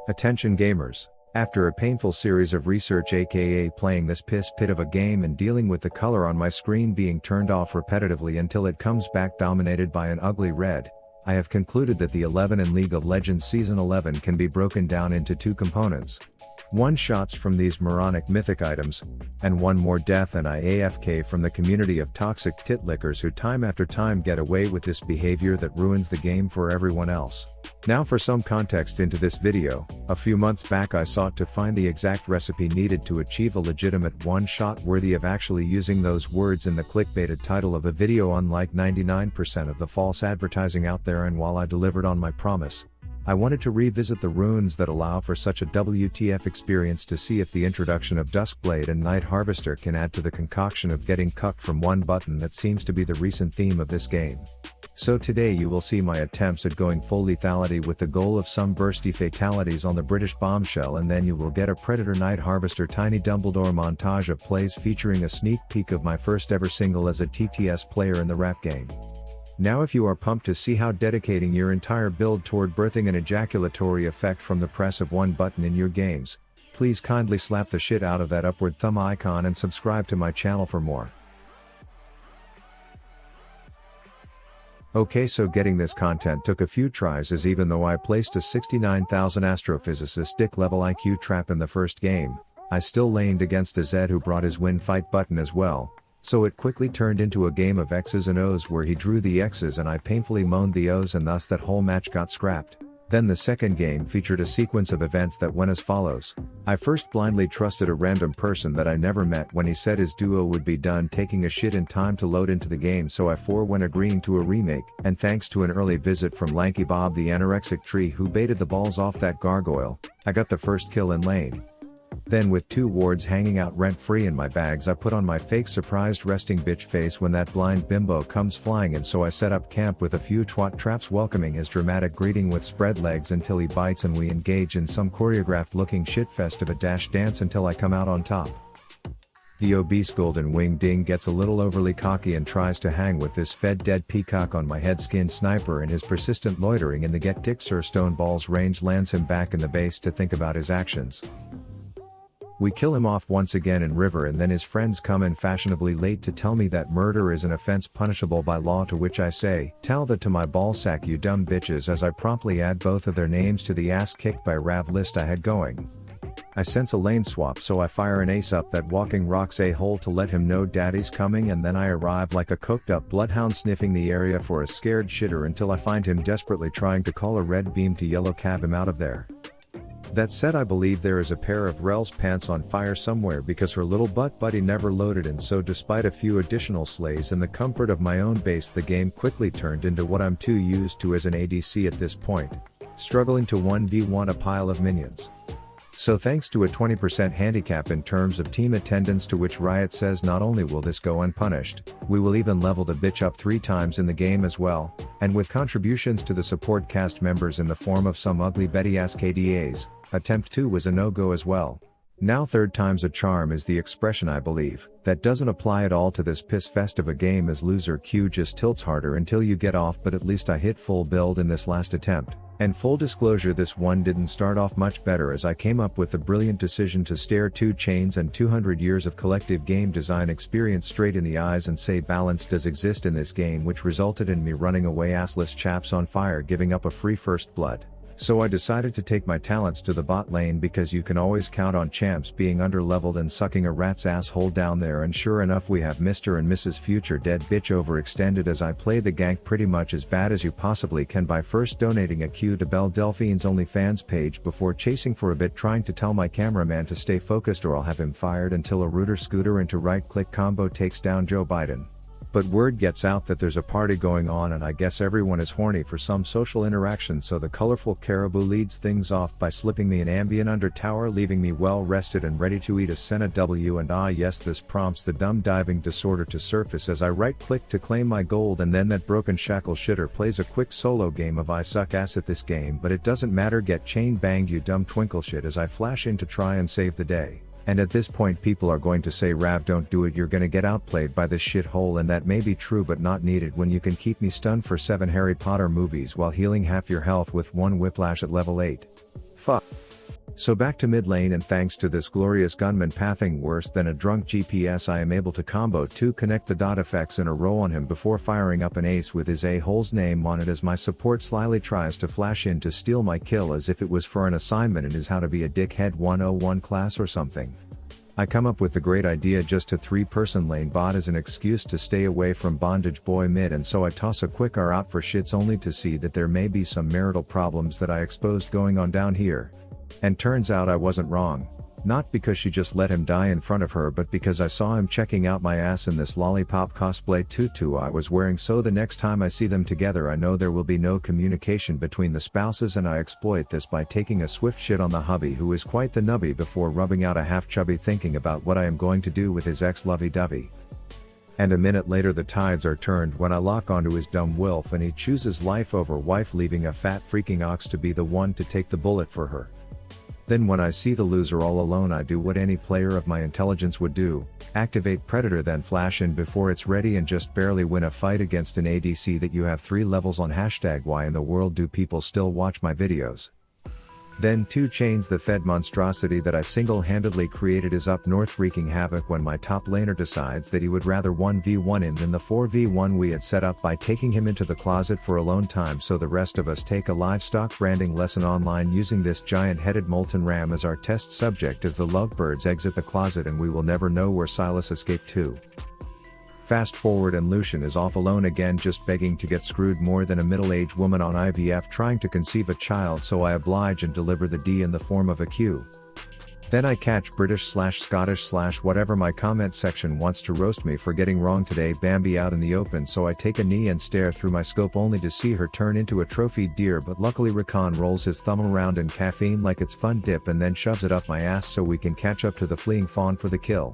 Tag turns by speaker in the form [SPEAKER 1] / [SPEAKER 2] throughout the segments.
[SPEAKER 1] Attention gamers. After a painful series of research aka playing this piss pit of a game and dealing with the color on my screen being turned off repetitively until it comes back dominated by an ugly red, I have concluded that the 11 in League of Legends Season 11 can be broken down into two components. 1 shots from these moronic mythic items, and 1 more death and IAFK from the community of toxic titlickers who time after time get away with this behavior that ruins the game for everyone else. Now for some context into this video, a few months back I sought to find the exact recipe needed to achieve a legitimate one-shot worthy of actually using those words in the clickbaited title of a video, unlike 99% of the false advertising out there, and while I delivered on my promise, I wanted to revisit the runes that allow for such a WTF experience to see if the introduction of Duskblade and Night Harvester can add to the concoction of getting cucked from one button that seems to be the recent theme of this game. So today you will see my attempts at going full lethality with the goal of some bursty fatalities on the British bombshell, and then you will get a Predator Night Harvester Tiny Dumbledore montage of plays featuring a sneak peek of my first ever single as a TTS player in the rap game. Now if you are pumped to see how dedicating your entire build toward birthing an ejaculatory effect from the press of one button in your games, please kindly slap the shit out of that upward thumb icon and subscribe to my channel for more. Okay, so getting this content took a few tries, as even though I placed a 69,000 astrophysicist dick level IQ trap in the first game, I still laned against a Zed who brought his win fight button as well. So it quickly turned into a game of X's and O's where he drew the X's and I painfully moaned the O's, and thus that whole match got scrapped. Then the second game featured a sequence of events that went as follows. I first blindly trusted a random person that I never met when he said his duo would be done taking a shit in time to load into the game, so I forewent agreeing to a remake, and thanks to an early visit from Lanky Bob the anorexic tree who baited the balls off that gargoyle, I got the first kill in lane. Then with 2 wards hanging out rent-free in my bags, I put on my fake surprised resting bitch face when that blind bimbo comes flying in, so I set up camp with a few twat traps welcoming his dramatic greeting with spread legs until he bites, and we engage in some choreographed looking shitfest of a dash dance until I come out on top. The obese golden wing ding gets a little overly cocky and tries to hang with this fed dead peacock on my head. Skin sniper and his persistent loitering in the get dick sir stone balls range lands him back in the base to think about his actions. We kill him off once again in river, and then his friends come in fashionably late to tell me that murder is an offense punishable by law, to which I say, "Tell that to my ballsack, you dumb bitches," as I promptly add both of their names to the ass kicked by Rav list I had going. I sense a lane swap, so I fire an ace up that walking rocks a-hole to let him know daddy's coming, and then I arrive like a cooked up bloodhound sniffing the area for a scared shitter until I find him desperately trying to call a red beam to yellow cab him out of there. That said, I believe there is a pair of Rel's pants on fire somewhere because her little butt buddy never loaded, and so despite a few additional slays and the comfort of my own base, the game quickly turned into what I'm too used to as an ADC at this point, struggling to 1v1 a pile of minions. So thanks to a 20% handicap in terms of team attendance, to which Riot says not only will this go unpunished, we will even level the bitch up 3 times in the game as well, and with contributions to the support cast members in the form of some ugly Betty ass KDAs, attempt 2 was a no-go as well. Now 3rd time's a charm is the expression, I believe. That doesn't apply at all to this piss fest of a game, as loser Q just tilts harder until you get off, but at least I hit full build in this last attempt. And full disclosure, this one didn't start off much better, as I came up with the brilliant decision to stare 2 chains and 200 years of collective game design experience straight in the eyes and say balance does exist in this game, which resulted in me running away assless chaps on fire, giving up a free first blood. So I decided to take my talents to the bot lane, because you can always count on champs being underleveled and sucking a rat's asshole down there, and sure enough we have Mr. and Mrs. Future Dead Bitch overextended as I play the gank pretty much as bad as you possibly can by first donating a Q to Belle Delphine's OnlyFans page before chasing for a bit, trying to tell my cameraman to stay focused or I'll have him fired, until a rooter scooter into right click combo takes down Joe Biden. But word gets out that there's a party going on, and I guess everyone is horny for some social interaction, so the colorful caribou leads things off by slipping me an Ambien under tower, leaving me well rested and ready to eat a Senna W, and ah yes, this prompts the dumb diving disorder to surface as I right click to claim my gold, and then that broken shackle shitter plays a quick solo game of I suck ass at this game, but it doesn't matter, get chain banged you dumb twinkle shit, as I flash in to try and save the day. And at this point people are going to say, Rav, don't do it, you're gonna get outplayed by this shithole, and that may be true but not needed when you can keep me stunned for 7 Harry Potter movies while healing half your health with 1 whiplash at level 8. Fuck. So back to mid lane, and thanks to this glorious gunman pathing worse than a drunk GPS, I am able to combo 2 connect the dot effects in a row on him before firing up an ace with his a-hole's name on it as my support slyly tries to flash in to steal my kill as if it was for an assignment in his How to Be a Dickhead 101 class or something. I come up with the great idea just to 3-person lane bot as an excuse to stay away from bondage boy mid, and so I toss a quick R out for shits only to see that there may be some marital problems that I exposed going on down here. And turns out I wasn't wrong. Not because she just let him die in front of her, but because I saw him checking out my ass in this lollipop cosplay tutu I was wearing, so the next time I see them together I know there will be no communication between the spouses, and I exploit this by taking a swift shit on the hubby who is quite the nubby before rubbing out a half chubby thinking about what I am going to do with his ex lovey-dovey. And a minute later the tides are turned when I lock onto his dumb wilf and he chooses life over wife, leaving a fat freaking ox to be the one to take the bullet for her. Then when I see the loser all alone, I do what any player of my intelligence would do, activate Predator, then flash in before it's ready and just barely win a fight against an ADC that you have 3 levels on. Why in the world do people still watch my videos? Then 2 Chainz, the Fed monstrosity that I single-handedly created, is up north wreaking havoc when my top laner decides that he would rather 1v1 him than the 4v1 we had set up by taking him into the closet for alone time, so the rest of us take a livestock branding lesson online using this giant-headed molten ram as our test subject as the lovebirds exit the closet, and we will never know where Silas escaped to. Fast forward and Lucian is off alone again, just begging to get screwed more than a middle-aged woman on IVF trying to conceive a child, so I oblige and deliver the D in the form of a Q. Then I catch British/Scottish/whatever my comment section wants to roast me for getting wrong today Bambi out in the open, so I take a knee and stare through my scope only to see her turn into a trophied deer, but luckily Rakan rolls his thumb around in caffeine like it's fun dip and then shoves it up my ass so we can catch up to the fleeing fawn for the kill.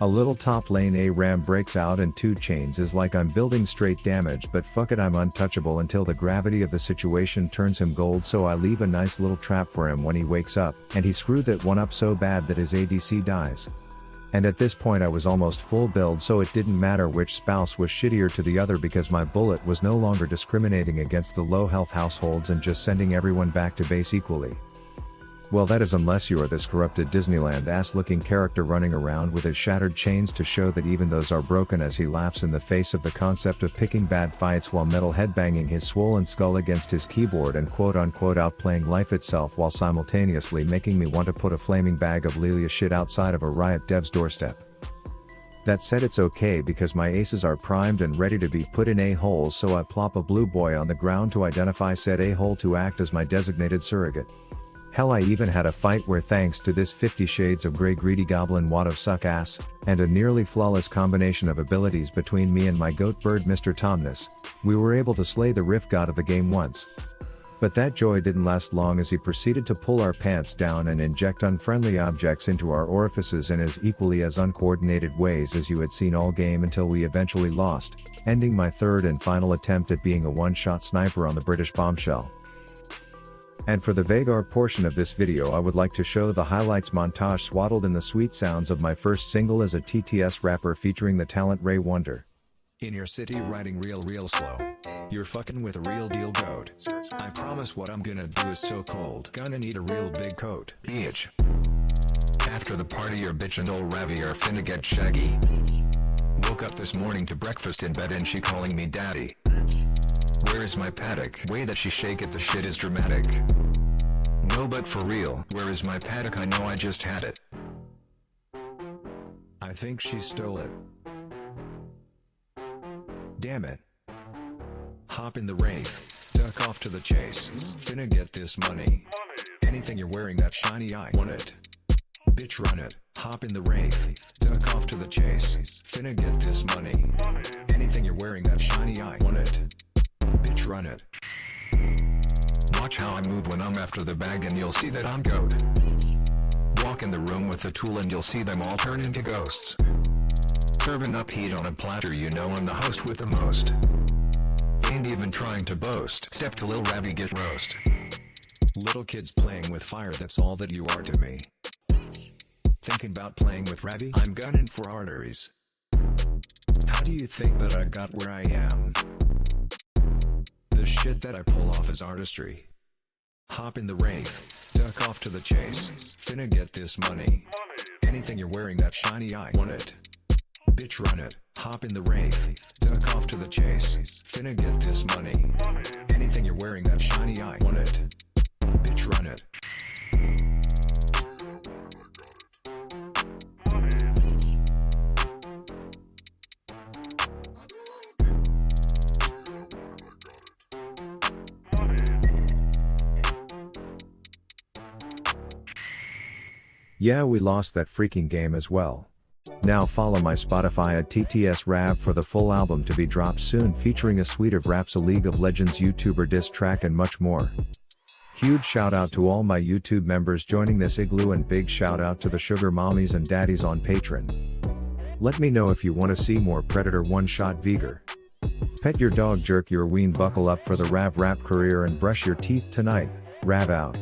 [SPEAKER 1] A little top lane ARAM breaks out and 2 Chainz is like, I'm building straight damage but fuck it, I'm untouchable, until the gravity of the situation turns him gold, so I leave a nice little trap for him when he wakes up, and he screwed that one up so bad that his ADC dies. And at this point I was almost full build, so it didn't matter which spouse was shittier to the other because my bullet was no longer discriminating against the low health households and just sending everyone back to base equally. Well, that is unless you are this corrupted Disneyland ass looking character running around with his shattered chains to show that even those are broken, as he laughs in the face of the concept of picking bad fights while metal headbanging his swollen skull against his keyboard and quote unquote outplaying life itself, while simultaneously making me want to put a flaming bag of Lelia shit outside of a Riot dev's doorstep. That said, it's okay because my aces are primed and ready to be put in a-holes, so I plop a blue boy on the ground to identify said a-hole to act as my designated surrogate. Hell, I even had a fight where, thanks to this 50 Shades of Grey greedy goblin wad of suck ass, and a nearly flawless combination of abilities between me and my goat bird Mr. Tomness, we were able to slay the riff god of the game once. But that joy didn't last long, as he proceeded to pull our pants down and inject unfriendly objects into our orifices in as equally as uncoordinated ways as you had seen all game, until we eventually lost, ending my 3rd and final attempt at being a one-shot sniper on the British bombshell. And for the Veigar portion of this video, I would like to show the highlights montage swaddled in the sweet sounds of my first single as a TTS rapper featuring the talent Ray Wonder.
[SPEAKER 2] In your city riding real slow. You're fucking with a real deal goat. I promise what I'm gonna do is so cold. Gonna need a real big coat. Bitch. After the party your bitch and old Ravi are finna get shaggy. Woke up this morning to breakfast in bed and she calling me daddy. Where is my paddock? Way that she shake it, the shit is dramatic. No, but for real, where is my paddock? I know I just had it. I think she stole it. Damn it. Hop in the Wraith, duck off to the chase. Finna get this money. Anything you're wearing that shiny, I want it. Bitch, run it. Hop in the Wraith, duck off to the chase. Finna get this money. Anything you're wearing that shiny, I want it. Bitch, run it. Watch how I move when I'm after the bag and you'll see that I'm goat. Walk in the room with a tool and you'll see them all turn into ghosts. Serving up heat on a platter, you know I'm the host with the most. Ain't even trying to boast. Step to Lil Ravi, get roast. Little kids playing with fire, that's all that you are to me. Thinking about playing with Ravi? I'm gunning for arteries. How do you think that I got where I am? The shit that I pull off is artistry. Hop in the Wraith, duck off to the chase, finna get this money. Anything you're wearing that shiny eye, want it. Bitch run it, hop in the Wraith, duck off to the chase, finna get this money. Anything you're wearing that shiny eye, want it. Bitch run it.
[SPEAKER 1] Yeah, we lost that freaking game as well. Now follow my Spotify at TTS Rav for the full album to be dropped soon, featuring a suite of raps, a League of Legends YouTuber diss track, and much more. Huge shout out to all my YouTube members joining this igloo, and big shout out to the sugar mommies and daddies on Patreon. Let me know if you want to see more Predator one-shot Veigar. Pet your dog, jerk your ween, buckle up for the Rav rap career, and brush your teeth tonight. Rav out.